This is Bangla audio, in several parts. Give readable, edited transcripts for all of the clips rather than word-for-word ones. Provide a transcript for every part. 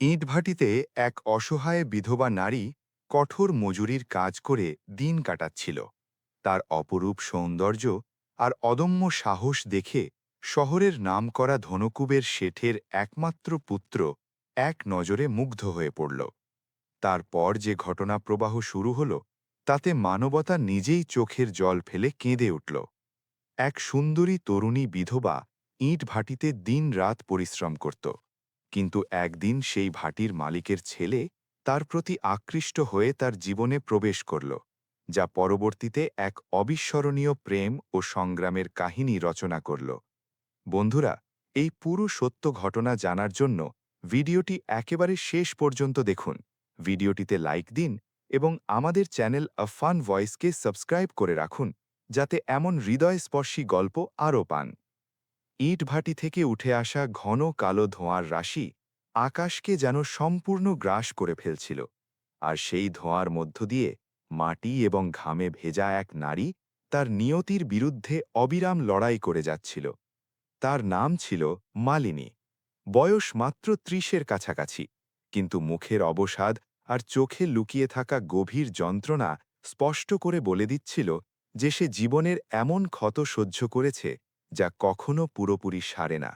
ইটভাটিতে এক অসহায় বিধবা নারী কঠোর মজুরির কাজ করে দিন কাটাচ্ছিল। তার অপরূপ সৌন্দর্য আর অদম্য সাহস দেখে শহরের নামকরা ধনকুবের শেঠের একমাত্র পুত্র এক নজরে মুগ্ধ হয়ে পড়ল। তারপর যে ঘটনা প্রবাহ শুরু হল, তাতে মানবতা নিজেই চোখের জল ফেলে কেঁদে উঠল। এক সুন্দরী তরুণী বিধবা ইটভাটিতে দিনরাত পরিশ্রম করত, কিন্তু একদিন সেই ভাটির মালিকের ছেলে তার প্রতি আকৃষ্ট হয়ে তার জীবনে প্রবেশ করল, যা পরবর্তীতে এক অবিস্মরণীয় প্রেম ও সংগ্রামের কাহিনী রচনা করল। বন্ধুরা, এই পুরো সত্য ঘটনা জানার জন্য ভিডিওটি একেবারে শেষ পর্যন্ত দেখুন। ভিডিওটিতে লাইক দিন এবং আমাদের চ্যানেল আ ফান ভয়েসকে সাবস্ক্রাইব করে রাখুন, যাতে এমন হৃদয়স্পর্শী গল্প আরও পান। ইটভাটি থেকে উঠে আসা ঘন কালো ধোঁয়ার রাশি আকাশকে যেন সম্পূর্ণ গ্রাস করে ফেলছিল, আর সেই ধোঁয়ার মধ্য দিয়ে মাটি এবং ঘামে ভেজা এক নারী তার নিয়তির বিরুদ্ধে অবিরাম লড়াই করে যাচ্ছিল। তার নাম ছিল মালিনী। বয়স মাত্র ৩০-এর কাছাকাছি, কিন্তু মুখের অবসাদ আর চোখে লুকিয়ে থাকা গভীর যন্ত্রণা স্পষ্ট করে বলে দিচ্ছিল যে সে জীবনের এমন ক্ষত সহ্য করেছে যা কখনো পুরোপুরি সারে না।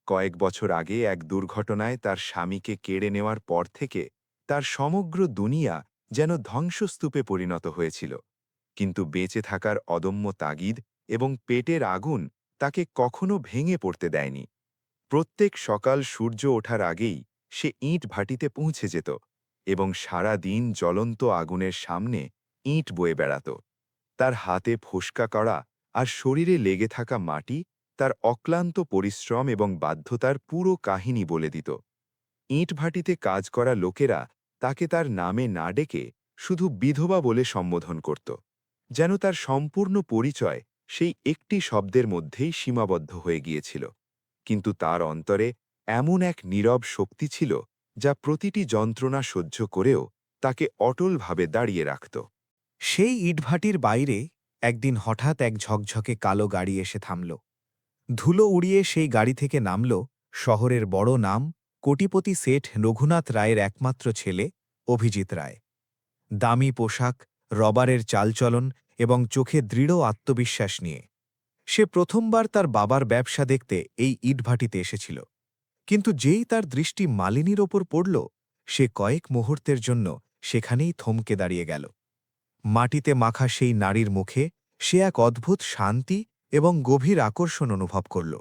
কয়েক বছর আগে এক দুর্ঘটনায় তার স্বামীকে কেড়ে নেওয়ার পর থেকে তার সমগ্র দুনিয়া যেন ধ্বংসস্তূপে পরিণত হয়েছিল, কিন্তু বেঁচে থাকার অদম্য তাগিদ এবং পেটের আগুন তাকে কখনো ভেঙে পড়তে দেয়নি। প্রত্যেক সকাল সূর্য ওঠার আগেই সে ইট ভাটিতে পৌঁছে যেত এবং সারা দিন জ্বলন্ত আগুনের সামনে ইট বয়ে বেড়াত। তার হাতে ফোস্কা করা আর শরীরে লেগে থাকা মাটি তার অক্লান্ত পরিশ্রম এবং বাধ্যতার পুরো কাহিনী বলে দিত। ইটভাটিতে কাজ করা লোকেরা তাকে তার নামে না ডেকে শুধু বিধবা বলে সম্বোধন করত, যেন তার সম্পূর্ণ পরিচয় সেই একটি শব্দের মধ্যেই সীমাবদ্ধ হয়ে গিয়েছিল। কিন্তু তার অন্তরে এমন এক নীরব শক্তি ছিল যা প্রতিটি যন্ত্রণা সহ্য করেও তাকে অটলভাবে দাঁড়িয়ে রাখত। সেই ইটভাটির বাইরে একদিন হঠাৎ এক ঝকঝকে কালো গাড়ি এসে থামল। ধুলো উড়িয়ে সেই গাড়ি থেকে নামল শহরের বড় নাম, কোটিপতি শেঠ রঘুনাথ রায়ের একমাত্র ছেলে অভিজিৎ রায়। দামি পোশাক, রবারের চালচলন এবং চোখে দৃঢ় আত্মবিশ্বাস নিয়ে সে প্রথমবার তার বাবার ব্যবসা দেখতে এই ইটভাটিতে এসেছিল। কিন্তু যেই তার দৃষ্টি মালিনীর ওপর পড়ল, সে কয়েক মুহূর্তের জন্য সেখানেই থমকে দাঁড়িয়ে গেল। মাটিতে মাখা সেই নারীর মুখে সে এক অদ্ভুত শান্তি এবং গভীর আকর্ষণ অনুভব করল।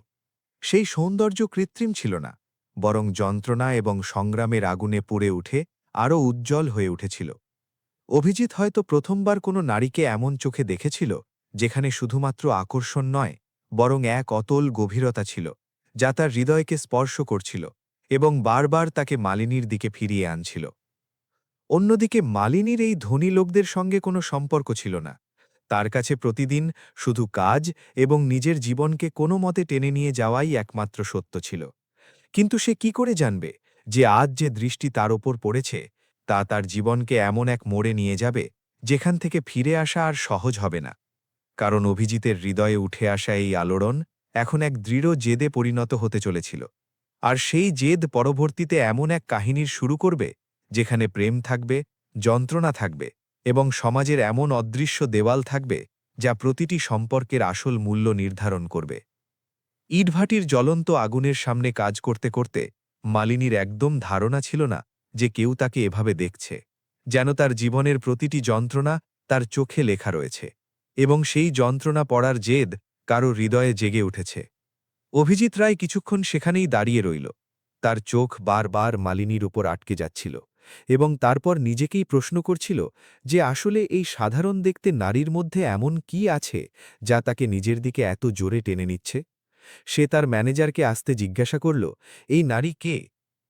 সেই সৌন্দর্য কৃত্রিম ছিল না, বরং যন্ত্রণা এবং সংগ্রামের আগুনে পুড়ে উঠে আরও উজ্জ্বল হয়ে উঠেছিল। অভিজিৎ হয়তো প্রথমবার কোনো নারীকে এমন চোখে দেখেছিল, যেখানে শুধুমাত্র আকর্ষণ নয়, বরং এক অতল গভীরতা ছিল, যা তার হৃদয়কে স্পর্শ করছিল এবং বারবার তাকে মালিনীর দিকে ফিরিয়ে আনছিল। অন্যদিকে মালিনীর এই ধনী লোকদের সঙ্গে কোনো সম্পর্ক ছিল না। তার কাছে প্রতিদিন শুধু কাজ এবং নিজের জীবনকে কোনো মতে টেনে নিয়ে যাওয়াই একমাত্র সত্য ছিল। কিন্তু সে কি করে জানবে যে আজ যে দৃষ্টি তার ওপর পড়েছে তা তার জীবনকে এমন এক মোড়ে নিয়ে যাবে যেখান থেকে ফিরে আসা আর সহজ হবে না? কারণ অভিজিতের হৃদয়ে উঠে আসা এই আলোড়ন এখন এক দৃঢ় জেদে পরিণত হতে চলেছিল। আর সেই জেদ পরবর্তীতে এমন এক কাহিনীর শুরু করবে যেখানে প্রেম থাকবে, যন্ত্রণা থাকবে এবং সমাজের এমন অদৃশ্য দেওয়াল থাকবে যা প্রতিটি সম্পর্কের আসল মূল্য নির্ধারণ করবে। ইটভাটির জ্বলন্ত আগুনের সামনে কাজ করতে করতে মালিনীর একদম ধারণা ছিল না যে কেউ তাকে এভাবে দেখছে, যেন তার জীবনের প্রতিটি যন্ত্রণা তার চোখে লেখা রয়েছে এবং সেই যন্ত্রণা পড়ার জেদ কারো হৃদয়ে জেগে উঠেছে। অভিজিৎ রায় কিছুক্ষণ সেখানেই দাঁড়িয়ে রইল। তার চোখ বারবার মালিনীর উপর আটকে যাচ্ছিল এবং তারপর নিজেকেই প্রশ্ন করছিল যে আসলে এই সাধারণ দেখতে নারীর মধ্যে এমন কি আছে যা তাকে নিজের দিকে এত জোরে টেনে নিচ্ছে। সে তার ম্যানেজারকে আসতে জিজ্ঞাসা করল, এই নারী কে?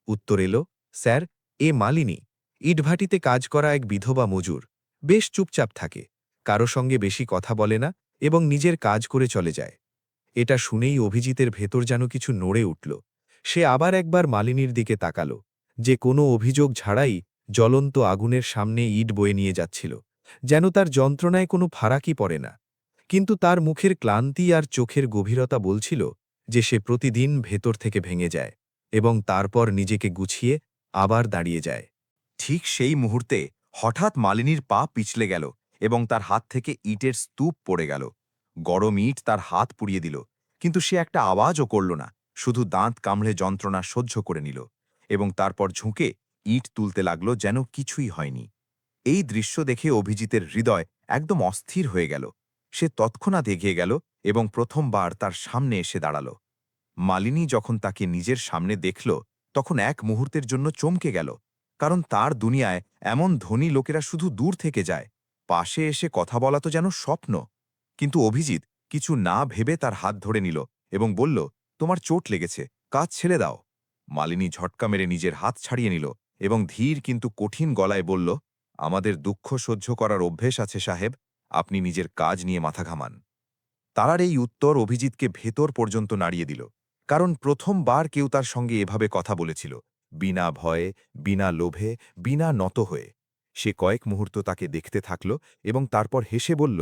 উত্তর এলো, স্যার, এ মালিনী। ইটভাটিতে কাজ করা এক বিধবা মজুর। বেশ চুপচাপ থাকে, কারো সঙ্গে বেশি কথা বলে না এবং নিজের কাজ করে চলে যায়। এটা শুনেই অভিজিতের ভেতর যেন কিছু নড়ে উঠল। সে আবার একবার মালিনীর দিকে তাকাল, যে কোনো অভিযোগ ছাড়াই জ্বলন্ত আগুনের সামনে ইট বয়ে নিয়ে যাচ্ছিল, যেন তার যন্ত্রণায় কোনো ফারাকই পড়ে না। কিন্তু তার মুখের ক্লান্তি আর চোখের গভীরতা বলছিল যে সে প্রতিদিন ভেতর থেকে ভেঙে যায় এবং তারপর নিজেকে গুছিয়ে আবার দাঁড়িয়ে যায়। ঠিক সেই মুহূর্তে হঠাৎ মালিনীর পা পিছলে গেল এবং তার হাত থেকে ইটের স্তূপ পড়ে গেল। গরম ইট তার হাত পুড়িয়ে দিল, কিন্তু সে একটা আওয়াজও করল না, শুধু দাঁত কামড়ে যন্ত্রণা সহ্য করে নিল এবং তারপর ঝুঁকে ইট তুলতে লাগলো যেন কিছুই হয়নি। এই দৃশ্য দেখে অভিজিতের হৃদয় একদম অস্থির হয়ে গেল। সে তৎক্ষণাৎ এগিয়ে গেল এবং প্রথমবার তার সামনে এসে দাঁড়াল। মালিনী যখন তাকে নিজের সামনে দেখল, তখন এক মুহূর্তের জন্য চমকে গেল, কারণ তার দুনিয়ায় এমন ধনী লোকেরা শুধু দূর থেকে যায়, পাশে এসে কথা বলা তো যেন স্বপ্ন। কিন্তু অভিজিৎ কিছু না ভেবে তার হাত ধরে নিল এবং বলল, তোমার চোট লেগেছে, কাজ ছেড়ে দাও। মালিনী ঝটকা মেরে নিজের হাত ছাড়িয়ে নিল এবং ধীর কিন্তু কঠিন গলায় বলল, আমাদের দুঃখ সহ্য করার অভ্যেস আছে সাহেব, আপনি নিজের কাজ নিয়ে মাথা ঘামান। তার এই উত্তর অভিজিৎকে ভেতর পর্যন্ত নাড়িয়ে দিল, কারণ প্রথমবার কেউ তার সঙ্গে এভাবে কথা বলেছিল, বিনা ভয়ে, বিনা লোভে, বিনা নত হয়ে। সে কয়েক মুহূর্ত তাকে দেখতে থাকল এবং তারপর হেসে বলল,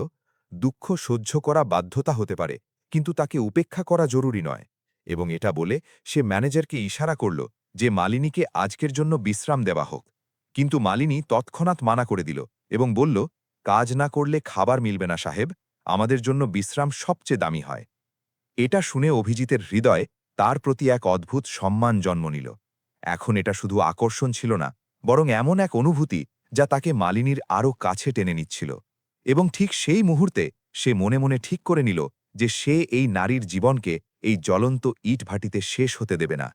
দুঃখ সহ্য করা বাধ্যতা হতে পারে, কিন্তু তাকে উপেক্ষা করা জরুরি নয়। এবং এটা বলে সে ম্যানেজারকে ইশারা করল যে মালিনীকে আজকের জন্য বিশ্রাম দেওয়া হোক। কিন্তু মালিনী তৎক্ষণাৎ মানা করে দিল এবং বলল, কাজ না করলে খাবার মিলবে না সাহেব, আমাদের জন্য বিশ্রাম সবচেয়ে দামি হয়। এটা শুনে অভিজিতের হৃদয়ে তার প্রতি এক অদ্ভুত সম্মান জন্ম নিল। এখন এটা শুধু আকর্ষণ ছিল না, বরং এমন এক অনুভূতি যা তাকে মালিনীর আরও কাছে টেনে নিচ্ছিল। এবং ঠিক সেই মুহূর্তে সে মনে মনে ঠিক করে নিল যে সে এই নারীর জীবনকে এই জ্বলন্ত ইটভাটিতে শেষ হতে দেবে না।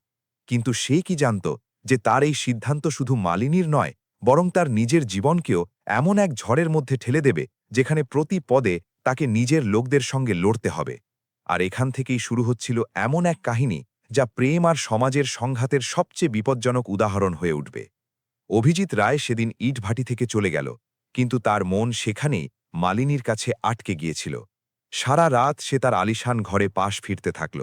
কিন্তু সে কি জানত যে তার এই সিদ্ধান্ত শুধু মালিনীর নয়, বরং তার নিজের জীবনকেও এমন এক ঝড়ের মধ্যে ঠেলে দেবে যেখানে প্রতি পদে তাকে নিজের লোকদের সঙ্গে লড়তে হবে। আর এখান থেকেই শুরু হচ্ছিল এমন এক কাহিনী যা প্রেম আর সমাজের সংঘাতের সবচেয়ে বিপজ্জনক উদাহরণ হয়ে উঠবে। অভিজিৎ রায় সেদিন ইটভাটি থেকে চলে গেল, কিন্তু তার মন সেখানেই মালিনীর কাছে আটকে গিয়েছিল। সারা রাত সে তার আলিশান ঘরে পাশ ফিরতে থাকল।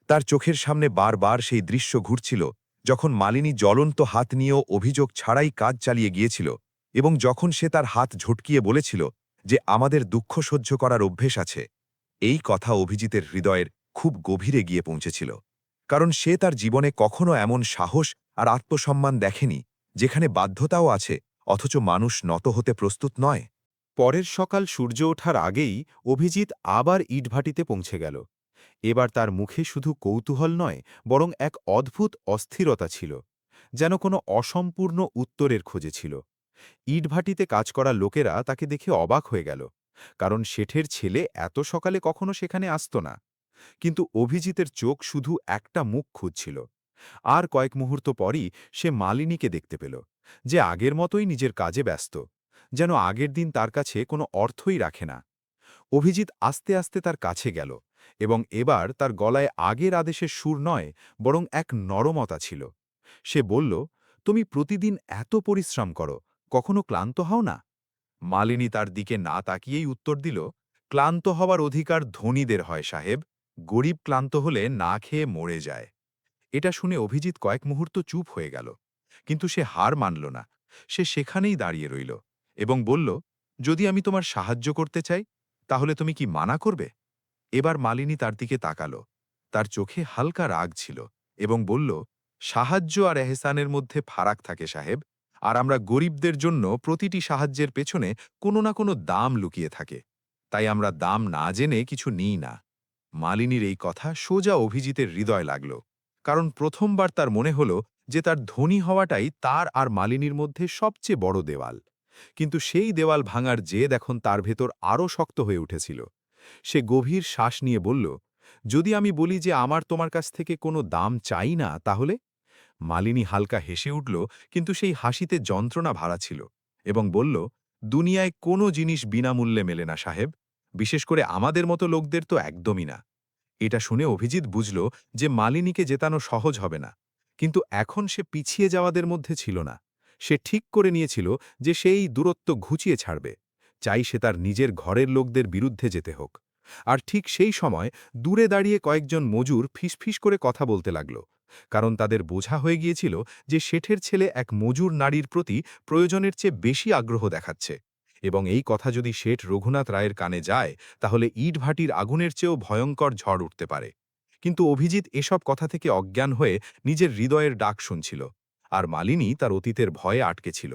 তার চোখের সামনে বারবার সেই দৃশ্য ঘুরছিল, যখন মালিনী জ্বলন্ত হাত নিয়েও অভিযোগ ছাড়াই কাজ চালিয়ে গিয়েছিল এবং যখন সে তার হাত ঝটকিয়ে বলেছিল যে আমাদের দুঃখ সহ্য করার অভ্যেস আছে। এই কথা অভিজিতের হৃদয়ের খুব গভীরে গিয়ে পৌঁছেছিল, কারণ সে তার জীবনে কখনো এমন সাহস আর আত্মসম্মান দেখেনি যেখানে বাধ্যতাও আছে অথচ মানুষ নত হতে প্রস্তুত নয়। পরের সকাল সূর্য ওঠার আগেই অভিজিৎ আবার ইটভাটিতে পৌঁছে গেল। এবার তার মুখে শুধু কৌতূহল নয়, বরং এক অদ্ভুত অস্থিরতা ছিল, যেন কোনো অসম্পূর্ণ উত্তরের খোঁজে ছিল। ইটভাটিতে কাজ করা লোকেরা তাকে দেখে অবাক হয়ে গেল, কারণ শেঠের ছেলে এত সকালে কখনো সেখানে আসত না। কিন্তু অভিজিতের চোখ শুধু একটা মুখ খুঁজছিল। আর কয়েক মুহূর্ত পরই সে মালিনীকে দেখতে পেল, যে আগের মতোই নিজের কাজে ব্যস্ত, যেন আগের দিন তার কাছে কোনো অর্থই রাখে না। অভিজিৎ আস্তে আস্তে তার কাছে গেল এবং এবার তার গলায় আগের আদেশের সুর নয়, বরং এক নরমতা ছিল। সে বলল, তুমি প্রতিদিন এত পরিশ্রম করো, কখনো ক্লান্ত হও না? মালিনী তার দিকে না তাকিয়েই উত্তর দিল, ক্লান্ত হওয়ার অধিকার ধনীদের হয় সাহেব, গরিব ক্লান্ত হলে না খেয়ে মরে যায়। এটা শুনে অভিজিৎ কয়েক মুহূর্ত চুপ হয়ে গেল, কিন্তু সে হার মানল না। সে সেখানেই দাঁড়িয়ে রইল এবং বলল, যদি আমি তোমার সাহায্য করতে চাই, তাহলে তুমি কি মানা করবে? এবার মালিনী তার দিকে তাকাল। তার চোখে হালকা রাগ ছিল এবং বলল, সাহায্য আর এহসানের মধ্যে ফারাক থাকে সাহেব, আর আমরা গরিবদের জন্য প্রতিটি সাহায্যের পেছনে কোনো না কোনো দাম লুকিয়ে থাকে, তাই আমরা দাম না জেনে কিছু নিই না। মালিনীর এই কথা সোজা অভিজিতের হৃদয় লাগল, কারণ প্রথমবার তার মনে হল যে তার ধনী হওয়াটাই তার আর মালিনীর মধ্যে সবচেয়ে বড় দেওয়াল। কিন্তু সেই দেওয়াল ভাঙার জেদ এখন তার ভেতর আরও শক্ত হয়ে উঠেছিল। সে গভীর শ্বাস নিয়ে বলল, যদি আমি বলি যে আমার তোমার কাছ থেকে কোনো দাম চাই না, তাহলে? মালিনী হালকা হেসে উঠল, কিন্তু সেই হাসিতে যন্ত্রণা ভরা ছিল, এবং বলল, দুনিয়ায় কোনো জিনিস বিনামূল্যে মেলে না সাহেব, বিশেষ করে আমাদের মতো লোকদের তো একদমই না। এটা শুনে অভিজিৎ বুঝল যে মালিনীকে জেতানো সহজ হবে না, কিন্তু এখন সে পিছিয়ে যাওয়াদের মধ্যে ছিল না। সে ঠিক করে নিয়েছিল যে সেই দূরত্ব ঘুচিয়ে ছাড়বে, চাই সে তার নিজের ঘরের লোকদের বিরুদ্ধে যেতে হোক। আর ঠিক সেই সময় দূরে দাঁড়িয়ে কয়েকজন মজুর ফিসফিস করে কথা বলতে লাগল, কারণ তাদের বোঝা হয়ে গিয়েছিল যে শেঠের ছেলে এক মজুর নারীর প্রতি প্রয়োজনের চেয়ে বেশি আগ্রহ দেখাচ্ছে, এবং এই কথা যদি শেঠ রঘুনাথ রায়ের কানে যায়, তাহলে ইটভাটির আগুনের চেয়েও ভয়ঙ্কর ঝড় উঠতে পারে। কিন্তু অভিজিৎ এসব কথা থেকে অজ্ঞান হয়ে নিজের হৃদয়ের ডাক শুনছিল, আর মালিনী তার অতীতের ভয়ে আটকে ছিল।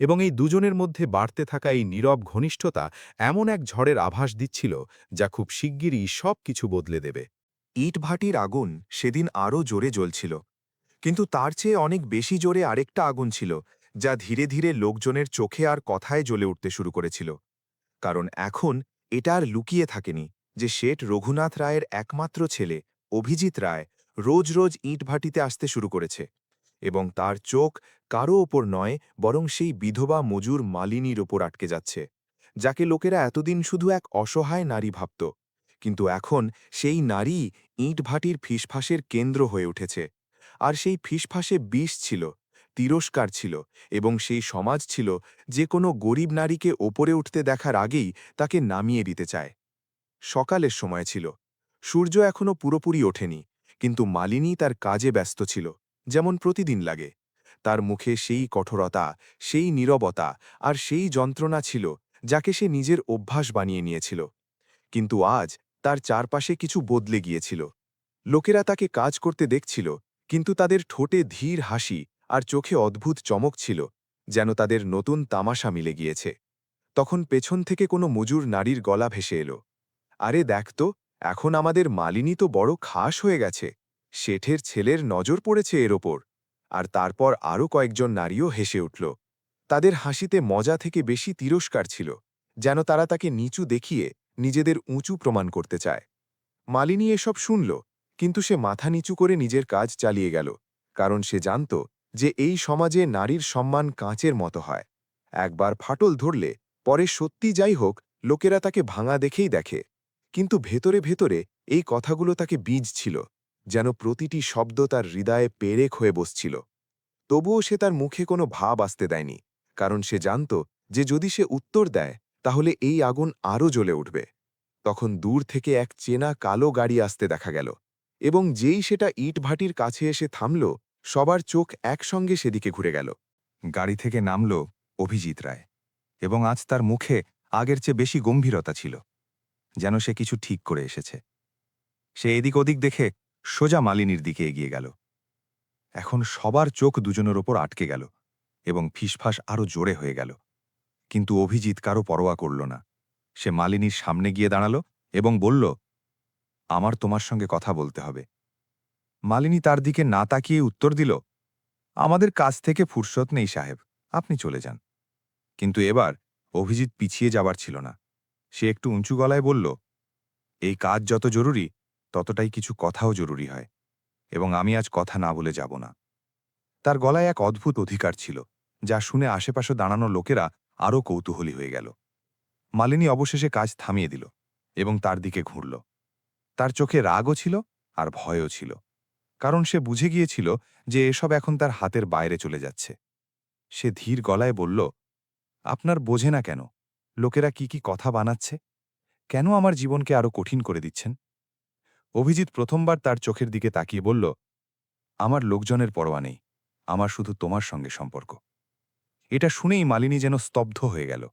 এবং এই দুজনের মধ্যে বাড়তে থাকা এই নীরব ঘনিষ্ঠতা এমন এক ঝড়ের আভাস দিচ্ছিল যা খুব শিগগিরই সব কিছু বদলে দেবে। ইটভাটির আগুন সেদিন আরও জোরে জ্বলছিল, কিন্তু তার চেয়ে অনেক বেশি জোরে আরেকটা আগুন ছিল, যা ধীরে ধীরে লোকজনের চোখে আর কথায় জ্বলে উঠতে শুরু করেছিল। কারণ এখন এটা আর লুকিয়ে থাকেনি যে শেঠ রঘুনাথ রায়ের একমাত্র ছেলে অভিজিৎ রায় রোজ রোজ ইটভাটিতে আসতে শুরু করেছে, এবং তার চোখ কারও ওপর নয়, বরং সেই বিধবা মজুর মালিনীর ওপর আটকে যাচ্ছে, যাকে লোকেরা এতদিন শুধু এক অসহায় নারী ভাবত। কিন্তু এখন সেই নারী ইটভাটির ফিসফাসের কেন্দ্র হয়ে উঠেছে। আর সেই ফিসফাসে বিষ ছিল, তিরস্কার ছিল, এবং সেই সমাজ ছিল যে কোনো গরিব নারীকে ওপরে উঠতে দেখার আগেই তাকে নামিয়ে দিতে চায়। সকালের সময় ছিল, সূর্য এখনও পুরোপুরি ওঠেনি, কিন্তু মালিনী তার কাজে ব্যস্ত ছিল, যেমন প্রতিদিন লাগে। তার মুখে সেই কঠোরতা, সেই নীরবতা আর সেই যন্ত্রণা ছিল যাকে সে নিজের অভ্যাস বানিয়ে নিয়েছিল। কিন্তু আজ তার চারপাশে কিছু বদলে গিয়েছিল। লোকেরা তাকে কাজ করতে দেখছিল, কিন্তু তাদের ঠোঁটে ধীর হাসি আর চোখে অদ্ভুত চমক ছিল, যেন তাদের নতুন তামাশা মিলে গিয়েছে। তখন পেছন থেকে কোনো মজুর নারীর গলা ভেসে এলো, আরে দেখ তো, এখন আমাদের মালিনী তো বড় খাস হয়ে গেছে, শেঠের ছেলের নজর পড়েছে এর ওপর। আর তারপর আরও কয়েকজন নারীও হেসে উঠল। তাদের হাসিতে মজা থেকে বেশি তিরস্কার ছিল, যেন তারা তাকে নিচু দেখিয়ে নিজেদের উঁচু প্রমাণ করতে চায়। মালিনী এসব শুনল, কিন্তু সে মাথা নিচু করে নিজের কাজ চালিয়ে গেল, কারণ সে জানত যে এই সমাজে নারীর সম্মান কাঁচের মতো হয়। একবার ফাটল ধরলে পরে সত্যি যাই হোক, লোকেরা তাকে ভাঙা দেখেই দেখে। কিন্তু ভেতরে ভেতরে এই কথাগুলো তাকে বীজ ছিল, যেন প্রতিটি শব্দ তার হৃদয়ে পেরেক হয়ে বসছিল। তবুও সে তার মুখে কোনো ভাব আসতে দেয়নি, কারণ সে জানত যে যদি সে উত্তর দেয় তাহলে এই আগুন আরও জ্বলে উঠবে। তখন দূর থেকে এক চেনা কালো গাড়ি আসতে দেখা গেল, এবং যেই সেটা ইটভাটির কাছে এসে থামল, সবার চোখ একসঙ্গে সেদিকে ঘুরে গেল। গাড়ি থেকে নামল অভিজিৎ রায়, এবং আজ তার মুখে আগের চেয়ে বেশি গম্ভীরতা ছিল, যেন সে কিছু ঠিক করে এসেছে। সে এদিক ওদিক দেখে সোজা মালিনীর দিকে এগিয়ে গেল। এখন সবার চোখ দুজনের ওপর আটকে গেল, এবং ফিসফাস আরও জোরে হয়ে গেল। কিন্তু অভিজিৎ কারো পরোয়া করল না। সে মালিনীর সামনে গিয়ে দাঁড়াল এবং বলল, আমার তোমার সঙ্গে কথা বলতে হবে। মালিনী তার দিকে না তাকিয়ে উত্তর দিল, আমাদের কাজ থেকে ফুরসত নেই সাহেব, আপনি চলে যান। কিন্তু এবার অভিজিৎ পিছিয়ে যাবার ছিল না। সে একটু উঁচু গলায় বলল, এই কাজ যত জরুরি ততটাই কিছু কথাও জরুরি হয়, এবং আমি আজ কথা না বলে যাব না। তার গলায় এক অদ্ভুত অধিকার ছিল, যা শুনে আশেপাশে দাঁড়ানো লোকেরা আরও কৌতূহলী হয়ে গেল। মালিনী অবশেষে কাজ থামিয়ে দিল এবং তার দিকে ঘুরল। তার চোখে রাগও ছিল আর ভয়ও ছিল, কারণ সে বুঝে গিয়েছিল যে এসব এখন তার হাতের বাইরে চলে যাচ্ছে। সে ধীর গলায় বলল, আপনার বোঝে না কেন? লোকেরা কি কি কথা বানাচ্ছে? কেন আমার জীবনকে আরও কঠিন করে দিচ্ছেন? অভিজিৎ প্রথমবার তার চোখের দিকে তাকিয়ে বলল, আমার লোকজনের পরোয়া নেই, আমার শুধু তোমার সঙ্গে সম্পর্ক। এটা শুনেই মালিনী যেন স্তব্ধ হয়ে গেল।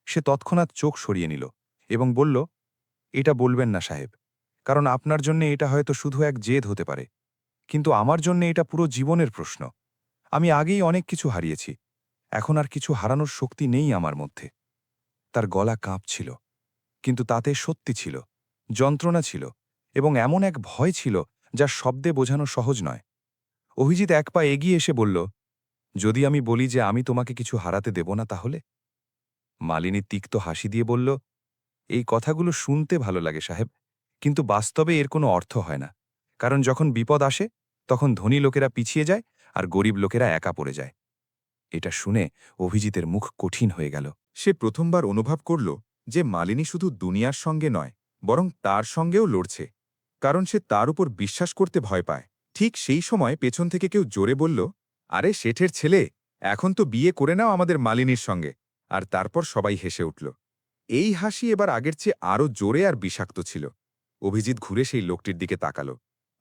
সে তৎক্ষণাৎ চোখ সরিয়ে নিল এবং বলল, এটা বলবেন না সাহেব, কারণ আপনার জন্য এটা হয়তো শুধু এক জেদ হতে পারে, কিন্তু আমার জন্য এটা পুরো জীবনের প্রশ্ন। আমি আগেই অনেক কিছু হারিয়েছি, এখন আর কিছু হারানোর শক্তি নেই আমার মধ্যে। তার গলা কাঁপছিল, কিন্তু তাতে সত্যি ছিল, যন্ত্রণা ছিল, এবং এমন এক ভয় ছিল যা শব্দে বোঝানো সহজ নয়। অভিজিৎ এক পা এগিয়ে এসে বলল, যদি আমি বলি যে আমি তোমাকে কিছু হারাতে দেব না তাহলে? মালিনী তিক্ত হাসি দিয়ে বলল, এই কথাগুলো শুনতে ভালো লাগে সাহেব, কিন্তু বাস্তবে এর কোনো অর্থ হয় না, কারণ যখন বিপদ আসে তখন ধনী লোকেরা পিছিয়ে যায় আর গরিব লোকেরা একা পড়ে যায়। এটা শুনে অভিজিতের মুখ কঠিন হয়ে গেল। সে প্রথমবার অনুভব করল যে মালিনী শুধু দুনিয়ার সঙ্গে নয়, বরং তার সঙ্গেও লড়ছে, কারণ সে তার উপর বিশ্বাস করতে ভয় পায়। ঠিক সেই সময় পেছন থেকে কেউ জোরে বলল, আরে শেঠের ছেলে, এখন তো বিয়ে করে নাও আমাদের মালিনীর সঙ্গে। আর তারপর সবাই হেসে উঠল। এই হাসি এবার আগের চেয়ে আরও জোরে আর বিষাক্ত ছিল। অভিজিৎ ঘুরে সেই লোকটির দিকে তাকাল।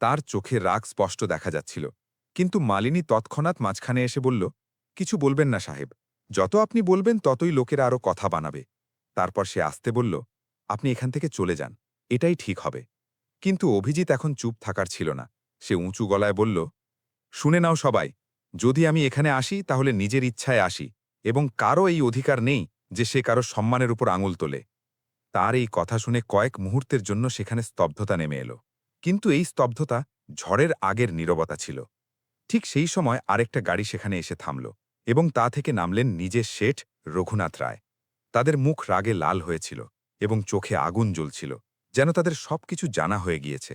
তার চোখে রাগ স্পষ্ট দেখা যাচ্ছিল, কিন্তু মালিনী তৎক্ষণাৎ মাঝখানে এসে বলল, কিছু বলবেন না সাহেব, যত আপনি বলবেন ততই লোকেরা আরও কথা বানাবে। তারপর সে আস্তে বলল, আপনি এখান থেকে চলে যান, এটাই ঠিক হবে। কিন্তু অভিজিৎ এখন চুপ থাকার ছিল না। সে উঁচু গলায় বলল, শুনে নাও সবাই, যদি আমি এখানে আসি তাহলে নিজের ইচ্ছায় আসি এবং কারও এই অধিকার নেই যে সে কারো সম্মানের উপর আঙুল তোলে। তার এই কথা শুনে কয়েক মুহূর্তের জন্য সেখানে স্তব্ধতা নেমে এলো, কিন্তু এই স্তব্ধতা ঝড়ের আগের নীরবতা ছিল। ঠিক সেই সময় আরেকটা গাড়ি সেখানে এসে থামল এবং তা থেকে নামলেন নিজের শেঠ রঘুনাথ রায়। তাদের মুখ রাগে লাল হয়েছিল এবং চোখে আগুন জ্বলছিল, যেন তাদের সবকিছু জানা হয়ে গিয়েছে।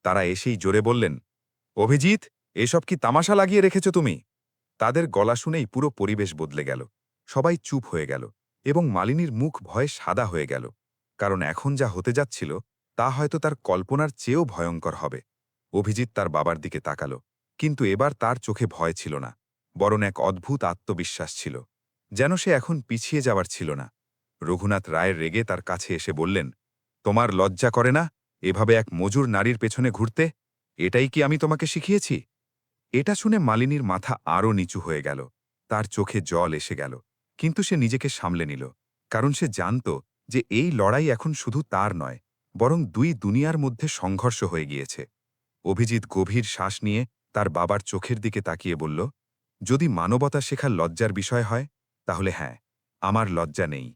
তারা এসেই জোরে বললেন, অভিজিৎ, এসব কি তামাশা লাগিয়ে রেখেছ তুমি? তাদের গলা শুনেই পুরো পরিবেশ বদলে গেল। সবাই চুপ হয়ে গেল এবং মালিনীর মুখ ভয়ে সাদা হয়ে গেল, কারণ এখন যা হতে যাচ্ছিল তা হয়তো তার কল্পনার চেয়েও ভয়ঙ্কর হবে। অভিজিৎ তার বাবার দিকে তাকাল, কিন্তু এবার তার চোখে ভয় ছিল না, বরং এক অদ্ভুত আত্মবিশ্বাস ছিল, যেন সে এখন পিছিয়ে যাওয়ার ছিল না। রঘুনাথ রায়ের রেগে তার কাছে এসে বললেন, তোমার লজ্জা করে না এভাবে এক মজুর নারীর পেছনে ঘুরতে? এটাই কি আমি তোমাকে শিখিয়েছি? এটা শুনে মালিনীর মাথা আরও নিচু হয়ে গেল, তার চোখে জল এসে গেল, কিন্তু সে নিজেকে সামলে নিল, কারণ সে জানত যে এই লড়াই এখন শুধু তার নয়, বরং দুই দুনিয়ার মধ্যে সংঘর্ষ হয়ে গিয়েছে। অভিজিৎ গভীর শ্বাস নিয়ে তার বাবার চোখের দিকে তাকিয়ে বলল, যদি মানবতা শেখার লজ্জার বিষয় হয় তাহলে হ্যাঁ, আমার লজ্জা নেই।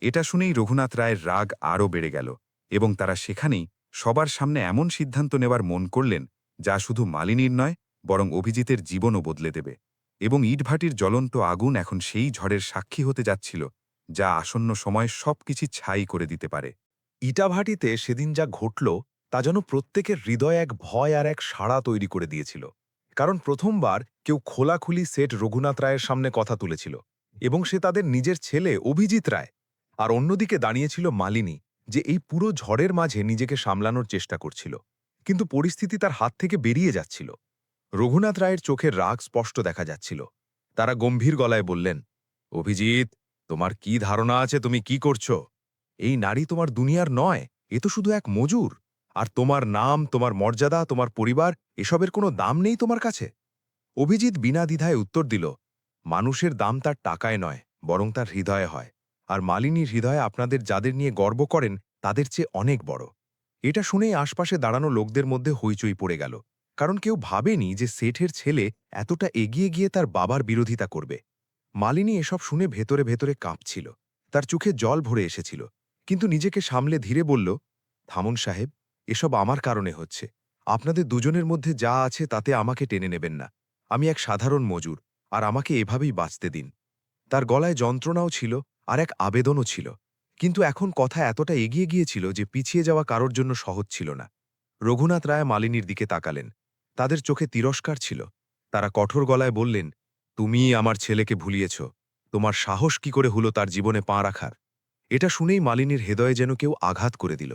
এটা শুনেই রঘুনাথ রায়ের রাগ আরও বেড়ে গেল এবং তারা সেখানেই সবার সামনে এমন সিদ্ধান্ত নেবার মন করলেন যা শুধু মালিনীর নয়, বরং অভিজিতের জীবনও বদলে দেবে। এবং ইটভাটির জ্বলন্ত আগুন এখন সেই ঝড়ের সাক্ষী হতে যাচ্ছিল যা আসন্ন সময় সবকিছু ছাই করে দিতে পারে। ইটাভাটিতে সেদিন যা ঘটল তা যেন প্রত্যেকের হৃদয়ে এক ভয় আর এক সাড়া তৈরি করে দিয়েছিল। কারণ প্রথমবার কেউ খোলাখুলি সেট রঘুনাথ রায়ের সামনে কথা তুলেছিল, এবং সে তাদের নিজের ছেলে অভিজিৎ রায়। আর অন্যদিকে দাঁড়িয়েছিল মালিনী, যে এই পুরো ঝড়ের মাঝে নিজেকে সামলানোর চেষ্টা করছিল, কিন্তু পরিস্থিতি তার হাত থেকে বেরিয়ে যাচ্ছিল। রঘুনাথ রায়ের চোখের রাগ স্পষ্ট দেখা যাচ্ছিল। তারা গম্ভীর গলায় বললেন, অভিজিৎ, তোমার কি ধারণা আছে তুমি কি করছো? এই নারী তোমার দুনিয়ার নয়, এ তো শুধু এক মজুর। আর তোমার নাম, তোমার মর্যাদা, তোমার পরিবার, এসবের কোনো দাম নেই তোমার কাছে? অভিজিৎ বিনা দ্বিধায় উত্তর দিল, মানুষের দাম তার টাকায় নয়, বরং তার হৃদয়ে হয়। আর মালিনীর হৃদয়ে আপনাদের যাদের নিয়ে গর্ব করেন তাদের চেয়ে অনেক বড়। এটা শুনেই আশপাশে দাঁড়ানো লোকদের মধ্যে হইচই পড়ে গেল, কারণ কেউ ভাবেনি যে সেঠের ছেলে এতটা এগিয়ে গিয়ে তার বাবার বিরোধিতা করবে। মালিনী এসব শুনে ভেতরে ভেতরে কাঁপছিল, তার চোখে জল ভরে এসেছিল, কিন্তু নিজেকে সামলে ধীরে বলল, থামুন সাহেব, এসব আমার কারণে হচ্ছে। আপনাদের দুজনের মধ্যে যা আছে তাতে আমাকে টেনে নেবেন না। আমি এক সাধারণ মজুর, আর আমাকে এভাবেই বাঁচতে দিন। তার গলায় যন্ত্রণাও ছিল আর এক আবেদনও ছিল, কিন্তু এখন কথা এতটা এগিয়ে গিয়েছিল যে পিছিয়ে যাওয়া কারোর জন্য সহজ ছিল না। রঘুনাথ রায় মালিনীর দিকে তাকালেন, তাদের চোখে তিরস্কার ছিল। তারা কঠোর গলায় বললেন, তুমিই আমার ছেলেকে ভুলিয়েছ। তোমার সাহস কি করে হলো তার জীবনে পা রাখার? এটা শুনেই মালিনীর হৃদয়ে যেন কেউ আঘাত করে দিল।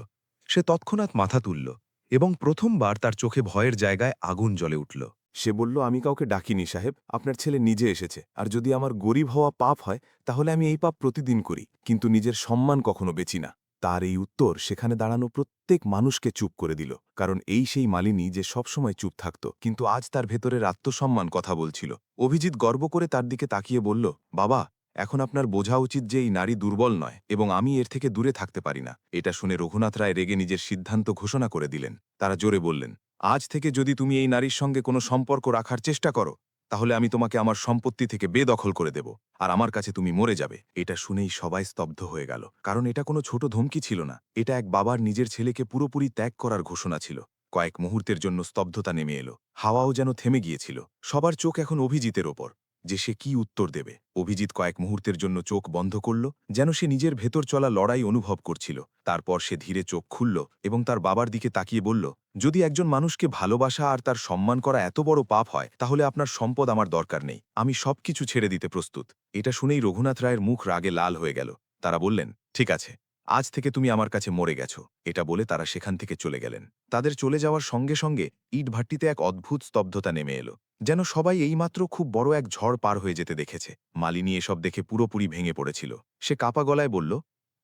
সে তৎক্ষণাৎ মাথা তুলল এবং প্রথমবার তার চোখে ভয়ের জায়গায় আগুন জ্বলে উঠল। সে বলল, আমি কাউকে ডাকিনি সাহেব, আপনার ছেলে নিজে এসেছে। আর যদি আমার গরিব হওয়া পাপ হয় তাহলে আমি এই পাপ প্রতিদিন করি, কিন্তু নিজের সম্মান কখনো বেচি না। তার এই উত্তর সেখানে দাঁড়ানো প্রত্যেক মানুষকে চুপ করে দিল, কারণ এই সেই মালিনী যে সবসময় চুপ থাকত, কিন্তু আজ তার ভেতরের আত্মসম্মান কথা বলছিল। অভিজিৎ গর্ব করে তার দিকে তাকিয়ে বলল, বাবা, এখন আপনার বোঝা উচিত যে এই নারী দুর্বল নয় এবং আমি এর থেকে দূরে থাকতে পারি না। এটা শুনে রঘুনাথ রায় রেগে নিজের সিদ্ধান্ত ঘোষণা করে দিলেন। তারা জোরে বললেন, আজ থেকে যদি তুমি এই নারীর সঙ্গে কোনো সম্পর্ক রাখার চেষ্টা করো তাহলে আমি তোমাকে আমার সম্পত্তি থেকে বেদখল করে দেব, আর আমার কাছে তুমি মরে যাবে। এটা শুনেই সবাই স্তব্ধ হয়ে গেল, কারণ এটা কোনো ছোট ধমকি ছিল না, এটা এক বাবার নিজের ছেলেকে পুরোপুরি ত্যাগ করার ঘোষণা ছিল। কয়েক মুহূর্তের জন্য স্তব্ধতা নেমে এলো, হাওয়াও যেন থেমে গিয়েছিল। সবার চোখ এখন অভিজিতের ওপর, যে সে কি উত্তর দেবে। অভিজিৎ কয়েক মুহূর্তের জন্য চোখ বন্ধ করল, যেন সে নিজের ভেতর চলা লড়াই অনুভব করছিল। তারপর সে ধীরে চোখ খুলল এবং তার বাবার দিকে তাকিয়ে বলল, যদি একজন মানুষকে ভালোবাসা আর তার সম্মান করা এত বড় পাপ হয় তাহলে আপনার সম্পদ আমার দরকার নেই, আমি সবকিছু ছেড়ে দিতে প্রস্তুত। এটা শুনেই রঘুনাথ রায়ের মুখ রাগে লাল হয়ে গেল। তারা বললেন, ঠিক আছে, আজ থেকে তুমি আমার কাছে মরে গেছো। এটা বলে তারা সেখান থেকে চলে গেলেন। তাদের চলে যাওয়ার সঙ্গে সঙ্গে ইটভাট্টিতে এক অদ্ভুত স্তব্ধতা নেমে এলো, যেন সবাই এইমাত্র খুব বড় এক ঝড় পার হয়ে যেতে দেখেছে। মালিনী এসব দেখে পুরোপুরি ভেঙে পড়েছিল। সে কাপা গলায় বলল,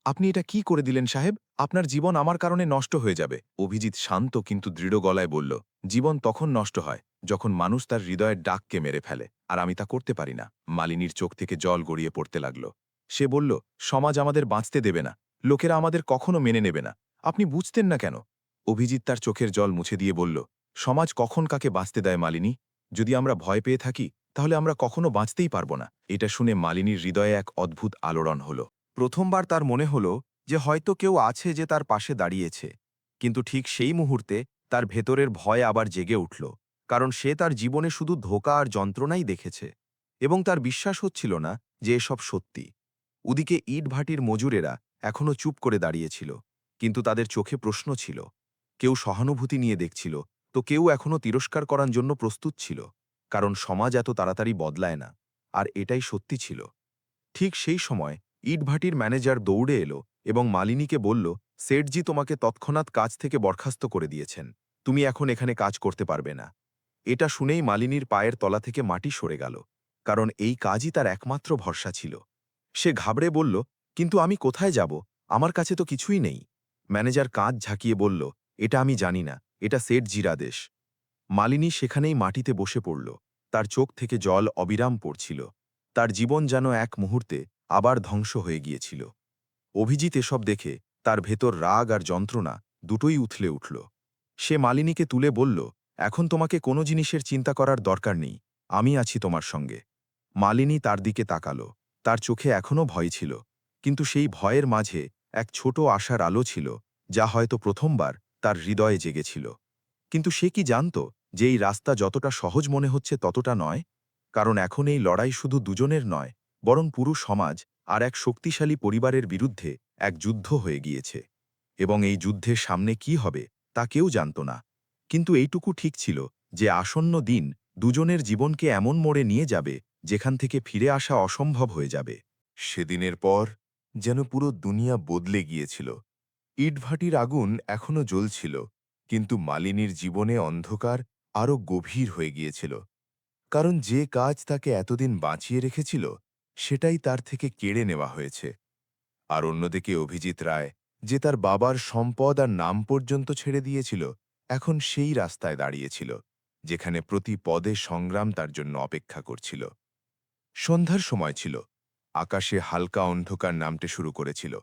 আপনি এটা কি করে দিলেন সাহেব? আপনার জীবন আমার কারণে নষ্ট হয়ে যাবে। অভিজিৎ শান্ত কিন্তু দৃঢ় গলায় বলল, জীবন তখন নষ্ট হয় যখন মানুষ তার হৃদয়ের ডাককে মেরে ফেলে, আর আমি তা করতে পারি না। মালিনীর চোখ থেকে জল গড়িয়ে পড়তে লাগল। সে বলল, সমাজ আমাদের বাঁচতে দেবে না, লোকেরা আমাদের কখনো মেনে নেবে না। আপনি বুঝতেন না কেন? অভিজিৎ তার চোখের জল মুছে দিয়ে বলল, সমাজ কখন কাকে বাঁচতে দেয় মালিনী? যদি আমরা ভয় পেয়ে থাকি তাহলে আমরা কখনো বাঁচতেই পারব না। এটা শুনে মালিনীর হৃদয়ে এক অদ্ভুত আলোড়ন হল। প্রথমবার তার মনে হল যে হয়তো কেউ আছে যে তার পাশে দাঁড়িয়েছে, কিন্তু ঠিক সেই মুহূর্তে তার ভেতরের ভয় আবার জেগে উঠল, কারণ সে তার জীবনে শুধু ধোঁকা আর যন্ত্রণাই দেখেছে, এবং তার বিশ্বাস হচ্ছিল না যে এসব সত্যি। ওদিকে ইটভাটির মজুরেরা এখনও চুপ করে দাঁড়িয়েছিল, কিন্তু তাদের চোখে প্রশ্ন ছিল। কেউ সহানুভূতি নিয়ে দেখছিল, তো কেউ এখনও তিরস্কার করার জন্য প্রস্তুত ছিল, কারণ সমাজ এত তাড়াতাড়ি বদলায় না, আর এটাই সত্যি ছিল। ঠিক সেই সময় ইটভাটির ম্যানেজার দৌড়ে এলো এবং মালিনীকে বলল, সেঠজি তোমাকে তৎক্ষণাৎ কাজ থেকে বরখাস্ত করে দিয়েছেন, তুমি এখন এখানে কাজ করতে পারবে না। এটা শুনেই মালিনীর পায়ের তলা থেকে মাটি সরে গেল, কারণ এই কাজই তার একমাত্র ভরসা ছিল। সে ঘাবড়ে বলল, কিন্তু আমি কোথায় যাব? আমার কাছে তো কিছুই নেই। ম্যানেজার কাঁধ ঝাঁকিয়ে বলল, এটা আমি জানি না, এটা সেঠজির আদেশ। মালিনী সেখানেই মাটিতে বসে পড়ল, তার চোখ থেকে জল অবিরাম পড়ছিল। তার জীবন যেন এক মুহূর্তে আবার ধ্বংস হয়ে গিয়েছিল। অভিজিৎ এসব দেখে তার ভেতর রাগ আর যন্ত্রণা দুটোই উথলে উঠল। সে মালিনীকে তুলে বলল, এখন তোমাকে কোনো জিনিসের চিন্তা করার দরকার নেই, আমি আছি তোমার সঙ্গে। মালিনী তার দিকে তাকালো, তার চোখে এখনও ভয় ছিল, কিন্তু সেই ভয়ের মাঝে এক ছোট আশার আলো ছিল, যা হয়তো প্রথমবার তার হৃদয়ে জেগেছিল। কিন্তু সে কি জানত যে এই রাস্তা যতটা সহজ মনে হচ্ছে ততটা নয়? কারণ এখন এই লড়াই শুধু দুজনের নয়, বরং পুরো সমাজ আর এক শক্তিশালী পরিবারের বিরুদ্ধে এক যুদ্ধ হয়ে গিয়েছে। এবং এই যুদ্ধের সামনে কি হবে তা কেউ জানত না। কিন্তু এইটুকু ঠিক ছিল যে আসন্ন দিন দুজনের জীবনকে এমন মোড়ে নিয়ে যাবে যেখান থেকে ফিরে আসা অসম্ভব হয়ে যাবে। সেদিনের পর যেন পুরো দুনিয়া বদলে গিয়েছিল। ইটভাটির আগুন এখনও জ্বলছিল, কিন্তু মালিনীর জীবনে অন্ধকার আরও গভীর হয়ে গিয়েছিল। কারণ যে কাজ তাকে এতদিন বাঁচিয়ে রেখেছিল সেটাই তার থেকে কেড়ে নেওয়া হয়েছে। আর অন্যদিকে অভিজিৎ রায়, যে তার বাবার সম্পদ আর নাম পর্যন্ত ছেড়ে দিয়েছিল, এখন সেই রাস্তায় দাঁড়িয়েছিল যেখানে প্রতি পদে সংগ্রাম তার জন্য অপেক্ষা করছিল। সন্ধ্যার সময় ছিল, আকাশে হালকা অন্ধকার নামতে শুরু করেছিল,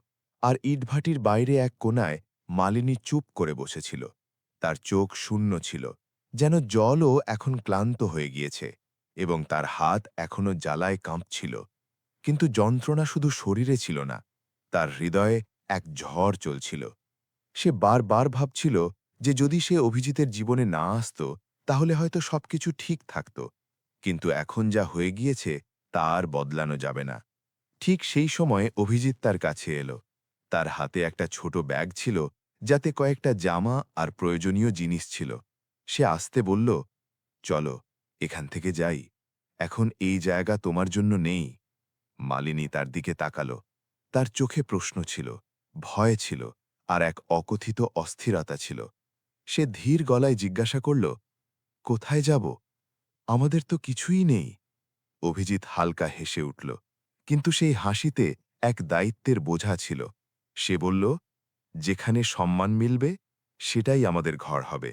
আর ইটভাটির বাইরে এক কোণায় মালিনী চুপ করে বসেছিল। তার চোখ শূন্য ছিল, যেন জলও এখন ক্লান্ত হয়ে গিয়েছে, এবং তার হাত এখনো জ্বালায় কাঁপছিল। কিন্তু যন্ত্রণা শুধু শরীরে ছিল না, তার হৃদয়ে এক ঝড় চলছিল। সে বারবার ভাবছিল যে যদি সে অভিজিতের জীবনে না আসত তাহলে হয়তো সবকিছু ঠিক থাকত, কিন্তু এখন যা হয়ে গিয়েছে তা আর বদলানো যাবে না। ঠিক সেই সময় অভিজিৎ তার কাছে এলো। তার হাতে একটা ছোট ব্যাগ ছিল, যাতে কয়েকটা জামা আর প্রয়োজনীয় জিনিস ছিল। সে আস্তে বলল, চলো এখান থেকে যাই, এখন এই জায়গা তোমার জন্য নেই। মালিনী তার দিকে তাকালো, তার চোখে প্রশ্ন ছিল, ভয় ছিল, আর এক অকথিত অস্থিরতা ছিল। সে ধীর গলায় জিজ্ঞাসা করল, কোথায় যাব? আমাদের তো কিছুই নেই। অভিজিৎ হালকা হেসে উঠল, কিন্তু সেই হাসিতে এক দায়িত্বের বোঝা ছিল। সে বলল, যেখানে সম্মান মিলবে সেটাই আমাদের ঘর হবে,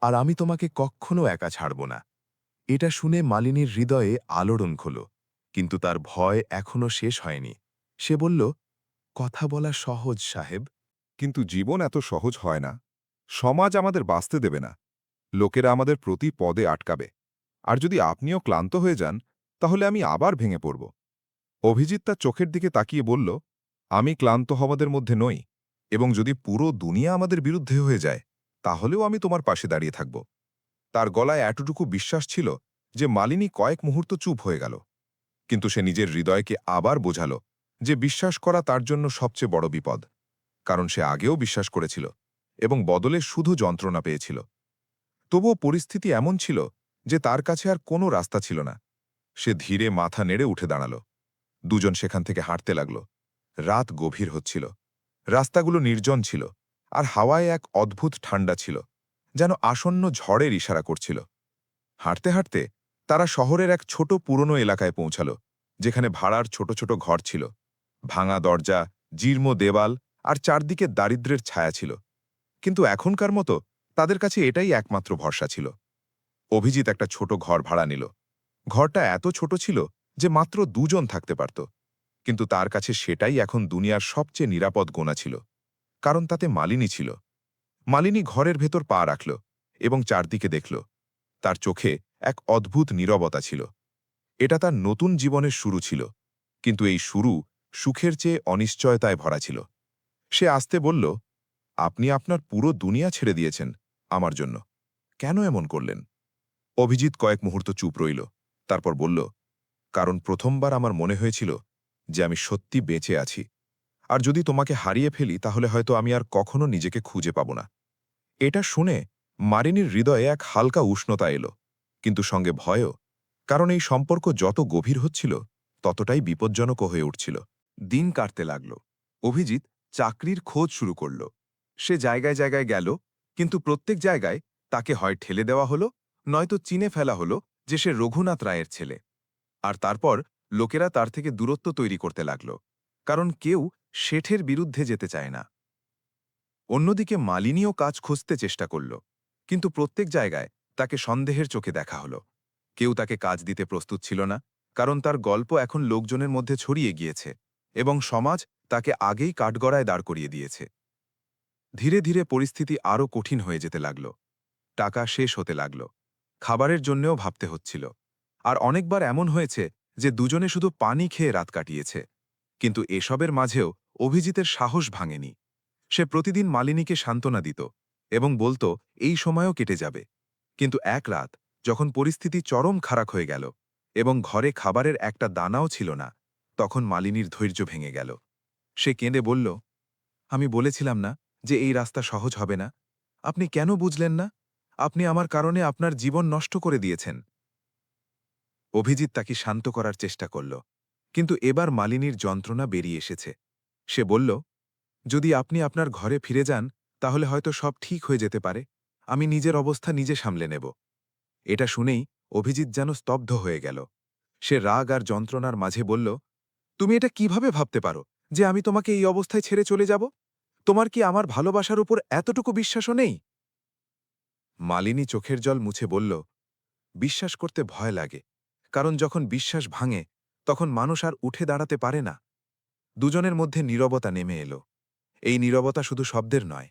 আর আমি তোমাকে কখনো একা ছাড়ব না। এটা শুনে মালিনীর হৃদয়ে আলোড়ন হল, কিন্তু তার ভয় এখনো শেষ হয়নি। সে বলল, কথা বলা সহজ সাহেব, কিন্তু জীবন এত সহজ হয় না। সমাজ আমাদের বাঁচতে দেবে না, লোকেরা আমাদের প্রতি পদে আটকাবে। আর যদি আপনিও ক্লান্ত হয়ে যান, তাহলে আমি আবার ভেঙে পড়ব। অভিজিৎ তার চোখের দিকে তাকিয়ে বলল, আমি ক্লান্ত হওয়াদের মধ্যে নই, এবং যদি পুরো দুনিয়া আমাদের বিরুদ্ধে হয়ে যায় তাহলেও আমি তোমার পাশে দাঁড়িয়ে থাকব। তার গলায় এতটুকু বিশ্বাস ছিল যে মালিনী কয়েক মুহূর্ত চুপ হয়ে গেল, কিন্তু সে নিজের হৃদয়কে আবার বোঝাল যে বিশ্বাস করা তার জন্য সবচেয়ে বড় বিপদ, কারণ সে আগেও বিশ্বাস করেছিল এবং বদলে শুধু যন্ত্রণা পেয়েছিল। তবুও পরিস্থিতি এমন ছিল যে তার কাছে আর কোনো রাস্তা ছিল না। সে ধীরে মাথা নেড়ে উঠে দাঁড়াল। দুজন সেখান থেকে হাঁটতে লাগল। রাত গভীর হচ্ছিল, রাস্তাগুলো নির্জন ছিল, আর হাওয়ায় এক অদ্ভুত ঠান্ডা ছিল, যেন আসন্ন ঝড়ের ইশারা করছিল। হাঁটতে হাঁটতে তারা শহরের এক ছোট পুরনো এলাকায় পৌঁছাল, যেখানে ভাড়ার ছোট ছোট ঘর ছিল, ভাঙা দরজা, জীর্ণ দেওয়াল, আর চারদিকে দারিদ্র্যের ছায়া ছিল। কিন্তু এখনকার মতো তাদের কাছে এটাই একমাত্র ভরসা ছিল। অভিজিৎ একটা ছোট ঘর ভাড়া নিল। ঘরটা এত ছোট ছিল যে মাত্র দুজন থাকতে পারত, কিন্তু তার কাছে সেটাই এখন দুনিয়ার সবচেয়ে নিরাপদ গোনা ছিল, কারণ তাতে মালিনী ছিল। মালিনী ঘরের ভেতর পা রাখল এবং চারদিকে দেখল। তার চোখে এক অদ্ভুত নীরবতা ছিল। এটা তার নতুন জীবনের শুরু ছিল, কিন্তু এই শুরু সুখের চেয়ে অনিশ্চয়তায় ভরা ছিল। সে আস্তে বলল, আপনি আপনার পুরো দুনিয়া ছেড়ে দিয়েছেন আমার জন্য। কেন এমন করলেন? অভিজিৎ কয়েক মুহূর্ত চুপ রইল, তারপর বলল, কারণ প্রথমবার আমার মনে হয়েছিল যে আমি সত্যি বেঁচে আছি, আর যদি তোমাকে হারিয়ে ফেলি তাহলে হয়তো আমি আর কখনো নিজেকে খুঁজে পাব না। এটা শুনে মারিনীর হৃদয়ে এক হালকা উষ্ণতা এলো, কিন্তু সঙ্গে ভয়ও, কারণ এই সম্পর্ক যত গভীর হচ্ছিল ততটাই বিপজ্জনক হয়ে উঠছিল। দিন কাটতে লাগল। অভিজিৎ চাকরির খোঁজ শুরু করল। সে জায়গায় জায়গায় গেল, কিন্তু প্রত্যেক জায়গায় তাকে হয় ঠেলে দেওয়া হলো, নয়তো চিনে ফেলা হলো যে সে রঘুনাথ রায়ের ছেলে। আর তারপর লোকেরা তার থেকে দূরত্ব তৈরি করতে লাগল, কারণ কেউ শেঠের বিরুদ্ধে যেতে চায় না। অন্যদিকে মালিনীও কাজ খুঁজতে চেষ্টা করল, কিন্তু প্রত্যেক জায়গায় তাকে সন্দেহের চোখে দেখা হলো। কেউ তাকে কাজ দিতে প্রস্তুত ছিল না, কারণ তার গল্প এখন লোকজনের মধ্যে ছড়িয়ে গিয়েছে এবং সমাজ তাকে আগেই কাঠগড়ায় দাঁড় করিয়ে দিয়েছে। ধীরে ধীরে পরিস্থিতি আরও কঠিন হয়ে যেতে লাগল। টাকা শেষ হতে লাগল, খাবারের জন্যেও ভাবতে হচ্ছিল। আর অনেকবার এমন হয়েছে যে দুজনে শুধু পানি খেয়ে রাত কাটিয়েছে। কিন্তু এসবের মাঝেও অভিজিতের সাহস ভাঙেনি। সে প্রতিদিন মালিনীকে সান্ত্বনা দিত এবং বলতো এই সময়ও কেটে যাবে। কিন্তু এক রাত যখন পরিস্থিতি চরম খারাপ হয়ে গেল এবং ঘরে খাবারের একটা দানাও ছিল না, তখন মালিনীর ধৈর্য ভেঙে গেল। সে কেঁদে বলল, আমি বলেছিলাম না যে এই রাস্তা সহজ হবে না? আপনি কেন বুঝলেন না? আপনি আমার কারণে আপনার জীবন নষ্ট করে দিয়েছেন। অভিজিৎ তাকে শান্ত করার চেষ্টা করল, কিন্তু এবার মালিনীর যন্ত্রণা বেরিয়ে এসেছে। সে বলল, যদি আপনি আপনার ঘরে ফিরে যান তাহলে হয়তো সব ঠিক হয়ে যেতে পারে। আমি নিজের অবস্থা নিজে সামলে নেব। এটা শুনেই অভিজিৎ যেন স্তব্ধ হয়ে গেল। সে রাগ আর যন্ত্রণার মাঝে বলল, তুমি এটা কিভাবে ভাবতে পারো যে আমি তোমাকে এই অবস্থায় ছেড়ে চলে যাব? তোমার কি আমার ভালোবাসার উপর এতটুকু বিশ্বাসও নেই? মালিনী চোখের জল মুছে বলল, বিশ্বাস করতে ভয় লাগে, কারণ যখন বিশ্বাস ভাঙে তখন মানুষ আর উঠে দাঁড়াতে পারে না। দুজনের মধ্যে নীরবতা নেমে এলো। এই নীরবতা শুধু শব্দের নয়,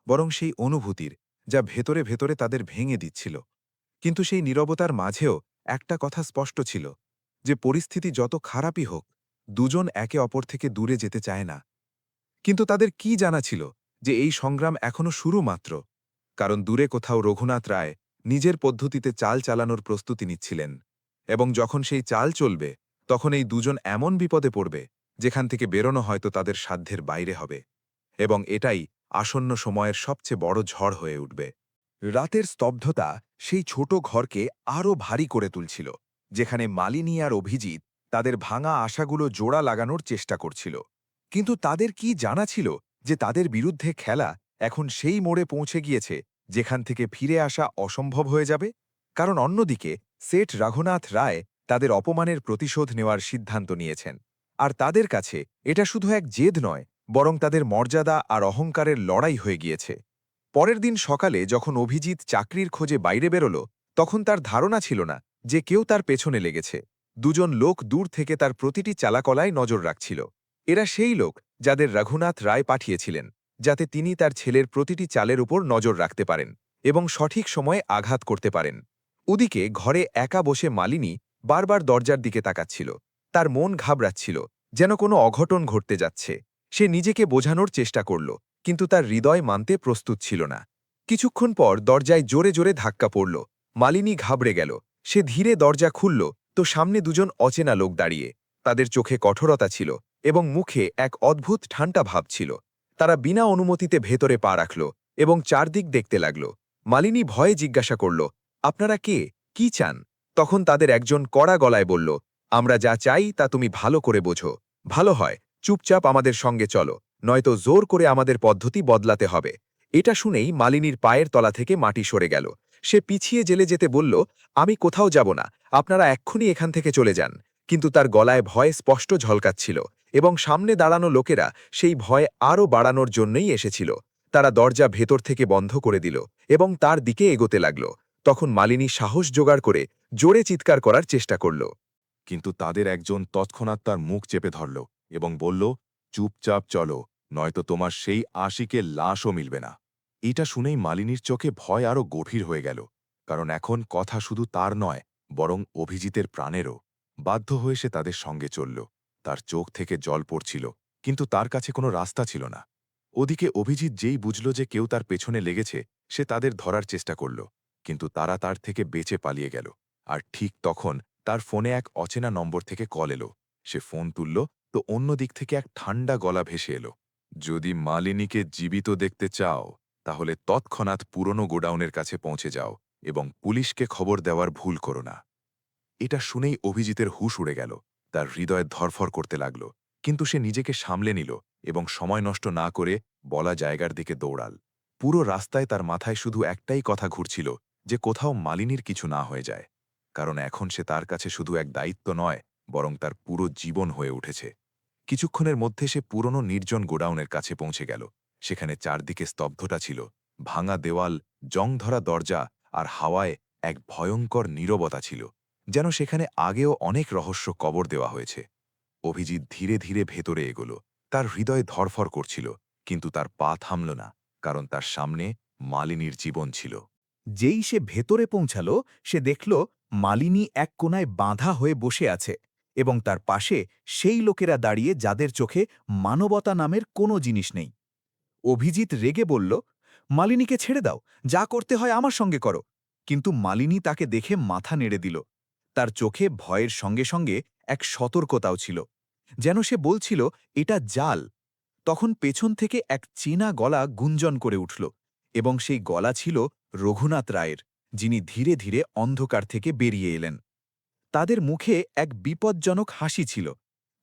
বরং সেই অনুভূতির, যা ভেতরে ভেতরে তাদের ভেঙে দিচ্ছিল। কিন্তু সেই নীরবতার মাঝেও একটা কথা স্পষ্ট ছিল, যে পরিস্থিতি যত খারাপই হোক, দুজন একে অপর থেকে দূরে যেতে চায় না। কিন্তু তাদের কি জানা ছিল যে এই সংগ্রাম এখনো শুরু মাত্র, কারণ দূরে কোথাও রঘুনাথ রায় নিজের পদ্ধতিতে চাল চালানোর প্রস্তুতি নিচ্ছিলেন। এবং যখন সেই চাল চলবে, তখন এই দুজন এমন বিপদে পড়বে যেখান থেকে বেরোনো হয়তো তাদের সাধ্যের বাইরে হবে। এবং এটাই আসন্ন সময়ের সবচেয়ে বড় ঝড় হয়ে উঠবে। রাতের স্তব্ধতা সেই ছোট ঘরকে আরও ভারী করে তুলছিল, যেখানে মালিনী আর অভিজিৎ তাদের ভাঙা আশাগুলো জোড়া লাগানোর চেষ্টা করছিল। কিন্তু তাদের কি জানা ছিল যে তাদের বিরুদ্ধে খেলা এখন সেই মোড়ে পৌঁছে গিয়েছে যেখান থেকে ফিরে আসা অসম্ভব হয়ে যাবে? কারণ অন্যদিকে সেঠ রঘুনাথ রায় তাদের অপমানের প্রতিশোধ নেওয়ার সিদ্ধান্ত নিয়েছেন। আর তাদের কাছে এটা শুধু এক জেদ নয়, বরং তাদের মর্যাদা আর অহংকারের লড়াই হয়ে গিয়েছে। পরের দিন সকালে যখন অভিজিৎ চাকরির খোঁজে বাইরে বেরোল, তখন তার ধারণা ছিল না যে কেউ তার পেছনে লেগেছে। দুজন লোক দূর থেকে তার প্রতিটি চালাকলায় নজর রাখছিল। এরা সেই লোক যাদের রঘুনাথ রায় পাঠিয়েছিলেন, যাতে তিনি তার ছেলের প্রতিটি চালের উপর নজর রাখতে পারেন এবং সঠিক সময়ে আঘাত করতে পারেন। ওদিকে ঘরে একা বসে মালিনী বারবার দরজার দিকে তাকাচ্ছিল। তার মন ঘাবড়াচ্ছিল, যেন কোনো অঘটন ঘটতে যাচ্ছে। সে নিজেকে বোঝানোর চেষ্টা করল, কিন্তু তার হৃদয় মানতে প্রস্তুত ছিল না। কিছুক্ষণ পর দরজায় জোরে জোরে ধাক্কা পড়ল। মালিনী ঘাবড়ে গেল। সে ধীরে দরজা খুলল, তো সামনে দুজন অচেনা লোক দাঁড়িয়ে। তাদের চোখে কঠোরতা ছিল এবং মুখে এক অদ্ভুত ঠান্ডা ভাব ছিল। তারা বিনা অনুমতিতে ভেতরে পা রাখল এবং চারদিক দেখতে লাগল। মালিনী ভয়ে জিজ্ঞাসা করল, আপনারা কে? কি চান? তখন তাদের একজন কড়া গলায় বলল, আমরা যা চাই তা তুমি ভালো করে বোঝো। ভালো হয় চুপচাপ আমাদের সঙ্গে চলো, নয়তো জোর করে আমাদের পদ্ধতি বদলাতে হবে। এটা শুনেই মালিনীর পায়ের তলা থেকে মাটি সরে গেল। সে পিছিয়ে জেলে যেতে বলল, আমি কোথাও যাব না, আপনারা এক্ষুনি এখান থেকে চলে যান। কিন্তু তার গলায় ভয় স্পষ্ট ঝলকাচ্ছিল এবং সামনে দাঁড়ানো লোকেরা সেই ভয় আরও বাড়ানোর জন্যই এসেছিল। তারা দরজা ভেতর থেকে বন্ধ করে দিল এবং তার দিকে এগোতে লাগল। তখন মালিনী সাহস জোগাড় করে জোরে চিৎকার করার চেষ্টা করল। কিন্তু তাদের একজন তৎক্ষণাৎ তার মুখ চেপে ধরল এবং বলল, চুপচাপ চলো, নয়তো তোমার সেই আশিকের লাশও মিলবে না। এটা শুনেই মালিনীর চোখে ভয় আরও গভীর হয়ে গেল, কারণ এখন কথা শুধু তার নয়, বরং অভিজিতের প্রাণেরও। বাধ্য হয়ে সে তাদের সঙ্গে চলল। তার চোখ থেকে জল পড়ছিল, কিন্তু তার কাছে কোনো রাস্তা ছিল না। ওদিকে অভিজিৎ যেই বুঝল যে কেউ তার পেছনে লেগেছে, সে তাদের ধরার চেষ্টা করল, কিন্তু তারা তার থেকে বেঁচে পালিয়ে গেল। আর ঠিক তখন তার ফোনে এক অচেনা নম্বর থেকে কল এলো। সে ফোন তুলল, তো অন্য দিক থেকে এক ঠান্ডা গলা ভেসে এলো। যদি মালিনীকে জীবিত দেখতে চাও, তাহলে তৎক্ষণাৎ পুরনো গোডাউনের কাছে পৌঁছে যাও এবং পুলিশকে খবর দেওয়ার ভুল করো না। এটা শুনেই অভিজিতের হুঁশ উড়ে গেল। তার হৃদয় ধরফর করতে লাগল, কিন্তু সে নিজেকে সামলে নিল এবং সময় নষ্ট না করে বলা জায়গার দিকে দৌড়াল। পুরো রাস্তায় তার মাথায় শুধু একটাই কথা ঘুরছিল, যে কোথাও মালিনীর কিছু না হয়ে যায়। কারণ এখন সে তার কাছে শুধু এক দায়িত্ব নয়, বরং তার পুরো জীবন হয়ে উঠেছে। কিছুক্ষণের মধ্যে সে পুরনো নির্জন গোডাউনের কাছে পৌঁছে গেল। সেখানে চারদিকে স্তব্ধতা ছিল, ভাঙা দেওয়াল, জংধরা দরজা আর হাওয়ায় এক ভয়ঙ্কর নীরবতা ছিল, যেন সেখানে আগেও অনেক রহস্য কবর দেওয়া হয়েছে। অভিজিৎ ধীরে ধীরে ভেতরে এগোল। তার হৃদয় ধরফর করছিল, কিন্তু তার পা থামল না, কারণ তার সামনে মালিনীর জীবন ছিল। যেই সে ভেতরে পৌঁছাল, সে দেখল মালিনী এক কোণায় বাঁধা হয়ে বসে আছে এবং তার পাশে সেই লোকেরা দাঁড়িয়ে যাদের চোখে মানবতা নামের কোনো জিনিস নেই। অভিজিৎ রেগে বলল, মালিনীকে ছেড়ে দাও, যা করতে হয় আমার সঙ্গে করো। কিন্তু মালিনী তাকে দেখে মাথা নেড়ে দিল। তার চোখে ভয়ের সঙ্গে সঙ্গে এক সতর্কতাও ছিল, যেন সে বলছিল এটা জাল। তখন পেছন থেকে এক চেনা গলা গুঞ্জন করে উঠল, এবং সেই গলা ছিল রঘুনাথ রায়ের, যিনি ধীরে ধীরে অন্ধকার থেকে বেরিয়ে এলেন। তাদের মুখে এক বিপজ্জনক হাসি ছিল।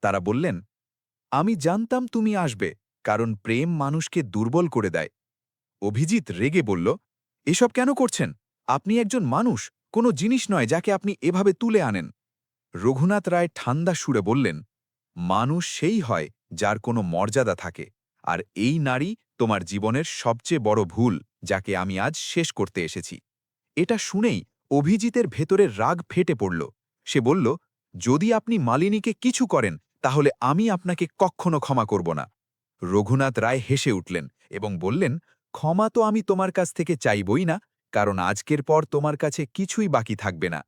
তারা বললেন, আমি জানতাম তুমি আসবে, কারণ প্রেম মানুষকে দুর্বল করে দেয়। অভিজিৎ রেগে বলল, এসব কেন করছেন? আপনি একজন মানুষ, কোনো জিনিস নয় যাকে আপনি এভাবে তুলে আনেন। রঘুনাথ রায় ঠান্ডা সুরে বললেন, মানুষ সেই হয় যার কোনো মর্যাদা থাকে, আর এই নারী তোমার জীবনের সবচেয়ে বড় ভুল, যাকে আমি আজ শেষ করতে এসেছি। এটা শুনেই অভিজিতের ভেতরের রাগ ফেটে পড়ল। সে বলল, যদি আপনি মালিনীকে কিছু করেন, তাহলে আমি আপনাকে কখনো ক্ষমা করব না। রঘুনাথ রায় হেসে উঠলেন এবং বললেন, ক্ষমা তো আমি তোমার কাছ থেকে চাইবই না, কারণ আজকের পর তোমার কাছে কিছুই বাকি থাকবে না।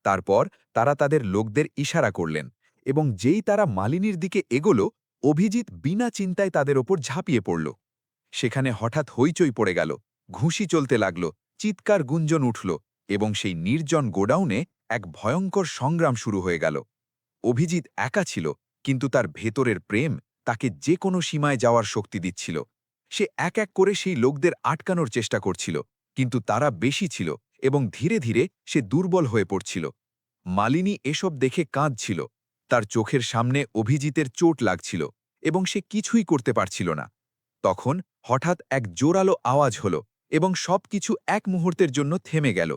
তারপর তারা তাদের লোকদের ইশারা করলেন, এবং যেই তারা মালিনীর দিকে এগোল, অভিজিৎ বিনা চিন্তায় তাদের ওপর ঝাঁপিয়ে পড়ল। সেখানে হঠাৎ হইচই পড়ে গেল, ঘুষি চলতে লাগল, চিৎকার গুঞ্জন উঠল, এবং সেই নির্জন গোডাউনে এক ভয়ঙ্কর সংগ্রাম শুরু হয়ে গেল। অভিজিৎ একা ছিল, কিন্তু তার ভেতরের প্রেম তাকে যে কোনো সীমায় যাওয়ার শক্তি দিচ্ছিল। সে এক এক করে সেই লোকদের আটকানোর চেষ্টা করছিল, কিন্তু তারা বেশি ছিল, এবং ধীরে ধীরে সে দুর্বল হয়ে পড়ছিল। মালিনী এসব দেখে কাঁদছিল। তার চোখের সামনে অভিজিতের চোট লাগছিল, এবং সে কিছুই করতে পারছিল না। তখন হঠাৎ এক জোরালো আওয়াজ হল, এবং সবকিছু এক মুহূর্তের জন্য থেমে গেল,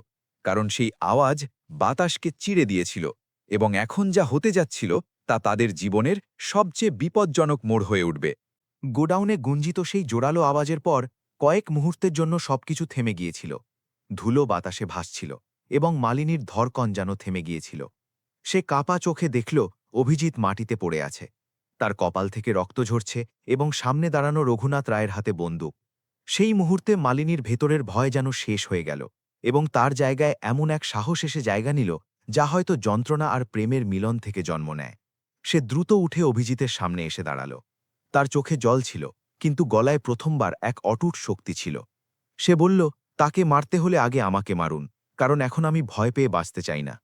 কারণ সেই আওয়াজ বাতাসকে চিড়ে দিয়েছিল, এবং এখন যা হতে যাচ্ছিল তা তাদের জীবনের সবচেয়ে বিপজ্জনক মোড় হয়ে উঠবে। গোডাউনে গুঞ্জিত সেই জোরালো আওয়াজের পর কয়েক মুহূর্তের জন্য সবকিছু থেমে গিয়েছিল। ধুলো বাতাসে ভাসছিল, এবং মালিনীর ধরকন যেন থেমে গিয়েছিল। সে কাপা চোখে দেখল অভিজিৎ মাটিতে পড়ে আছে। তার কপাল থেকে রক্ত ঝরছে, এবং সামনে দাঁড়ানো রঘুনাথ রায়ের হাতে বন্দুক। সেই মুহূর্তে মালিনীর ভেতরের ভয় যেন শেষ হয়ে গেল, এবং তার জায়গায় এমন এক সাহস এসে জায়গা নিল, যা হয়তো যন্ত্রণা আর প্রেমের মিলন থেকে জন্ম নেয়। সে দ্রুত উঠে অভিজিতের সামনে এসে দাঁড়াল। তার চোখে জল ছিল, কিন্তু গলায় প্রথমবার এক অটুট শক্তি ছিল। সে বলল, তাকে মারতে হলে আগে আমাকে মারুন, কারণ এখন আমি ভয় পেয়ে বাঁচতে চাই না।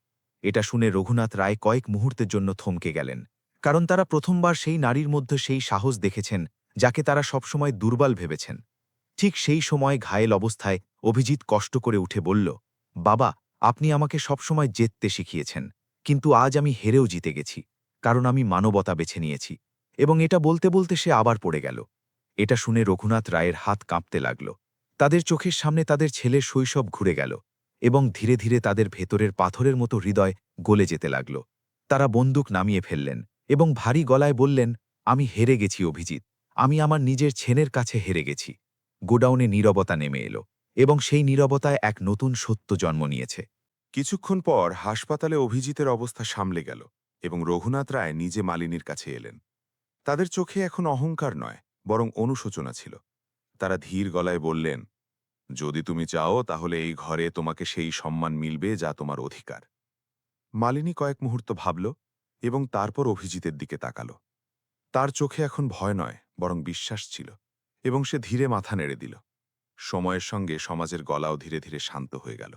এটা শুনে রঘুনাথ রায় কয়েক মুহূর্তের জন্য থমকে গেলেন, কারণ তারা প্রথমবার সেই নারীর মধ্যে সেই সাহস দেখেছেন যাকে তারা সবসময় দুর্বল ভেবেছেন। ঠিক সেই সময় ঘায়েল অবস্থায় অভিজিৎ কষ্ট করে উঠে বলল, বাবা, আপনি আমাকে সবসময় জিততে শিখিয়েছেন, কিন্তু আজ আমি হেরেও জিতে গেছি, কারণ আমি মানবতা বেছে নিয়েছি। এবং এটা বলতে বলতে সে আবার পড়ে গেল। এটা শুনে রঘুনাথ রায়ের হাত কাঁপতে লাগল। তাদের চোখের সামনে তাদের ছেলের শৈশব ঘুরে গেল, এবং ধীরে ধীরে তাদের ভেতরের পাথরের মতো হৃদয় গলে যেতে লাগল। তারা বন্দুক নামিয়ে ফেললেন, এবং ভারী গলায় বললেন, আমি হেরে গেছি অভিজিৎ, আমি আমার নিজের ছেলের কাছে হেরে গেছি। গোডাউনে নীরবতা নেমে এলো, এবং সেই নীরবতায় এক নতুন সত্য জন্ম নিয়েছে। কিছুক্ষণ পর হাসপাতালে অভিজিতের অবস্থা সামলে গেল, এবং রঘুনাথ রায় নিজে মালিনীর কাছে এলেন। তাদের চোখে এখন অহংকার নয়, বরং অনুশোচনা ছিল। তারা ধীর গলায় বললেন, যদি তুমি চাও তাহলে এই ঘরে তোমাকে সেই সম্মান মিলবে যা তোমার অধিকার। মালিনী কয়েক মুহূর্ত ভাবল এবং তারপর অভিজিতের দিকে তাকাল। তার চোখে এখন ভয় নয়, বরং বিশ্বাস ছিল, এবং সে ধীরে মাথা নেড়ে দিল। সময়ের সঙ্গে সমাজের গলাও ধীরে ধীরে শান্ত হয়ে গেল,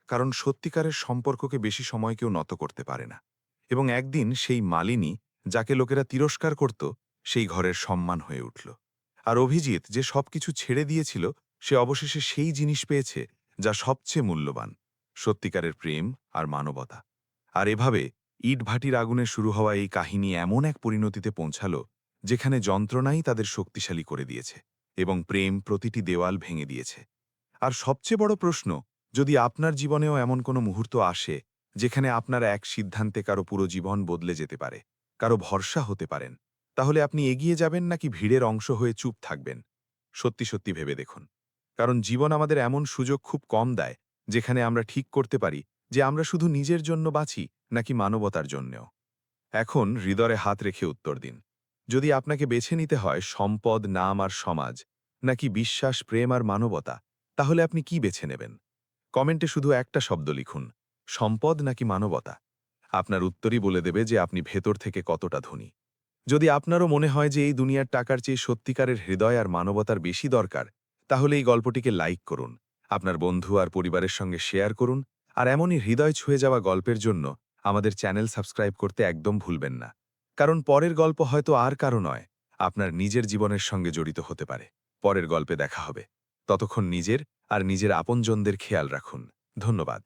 কারণ সত্যিকারের সম্পর্ককে বেশি সময় কেউ নত করতে পারে না। এবং একদিন সেই মালিনী, যাকে লোকেরা তিরস্কার করত, সেই ঘরের সম্মান হয়ে উঠল। আর অভিজিৎ, যে সবকিছু ছেড়ে দিয়েছিল, সে অবশেষে সেই জিনিস পেয়েছে যা সবচেয়ে মূল্যবান: সত্যিকারের প্রেম আর মানবতা। আর এভাবে ইটভাটির আগুনে শুরু হওয়া এই কাহিনী এমন এক পরিণতিতে পৌঁছাল যেখানে যন্ত্রণাই তাদের শক্তিশালী করে দিয়েছে এবং প্রেম প্রতিটি দেওয়াল ভেঙে দিয়েছে। আর সবচেয়ে বড় প্রশ্ন, যদি আপনার জীবনেও এমন কোনো মুহূর্ত আসে যেখানে আপনার এক সিদ্ধান্তে কারো পুরো জীবন বদলে যেতে পারে, কারো ভরসা হতে পারেন, তাহলে আপনি এগিয়ে যাবেন নাকি ভিড়ের অংশ হয়ে চুপ থাকবেন? সত্যি সত্যি ভেবে দেখুন, কারণ জীবন আমাদের এমন সুযোগ খুব কম দেয় যেখানে আমরা ঠিক করতে পারি যে আমরা শুধু নিজের জন্য বাঁচি নাকি মানবতার জন্যেও। এখন হৃদয়ে হাত রেখে উত্তর দিন। যদি আপনাকে বেছে নিতে হয় সম্পদ, নাম আর সমাজ, নাকি বিশ্বাস, প্রেম আর মানবতা, তাহলে আপনি কি বেছে নেবেন? কমেন্টে শুধু একটা শব্দ লিখুন: সম্পদ নাকি মানবতা। আপনার উত্তরই বলে দেবে যে আপনি ভেতর থেকে কতটা ধনী। যদি আপনারও মনে হয় যে এই দুনিয়ার টাকার চেয়ে সত্যিকারের হৃদয় আর মানবতার বেশি দরকার, তাহলে এই গল্পটিকে লাইক করুন, আপনার বন্ধু আর পরিবারের সঙ্গে শেয়ার করুন, আর এমনই হৃদয় ছুঁয়ে যাওয়া গল্পের জন্য আমাদের চ্যানেল সাবস্ক্রাইব করতে একদম ভুলবেন না। কারণ পরের গল্প হয়তো আর কারো নয়, আপনার নিজের জীবনের সঙ্গে জড়িত হতে পারে। পরের গল্পে দেখা হবে। ততক্ষণ নিজের আর নিজের আপনজনদের খেয়াল রাখুন। ধন্যবাদ।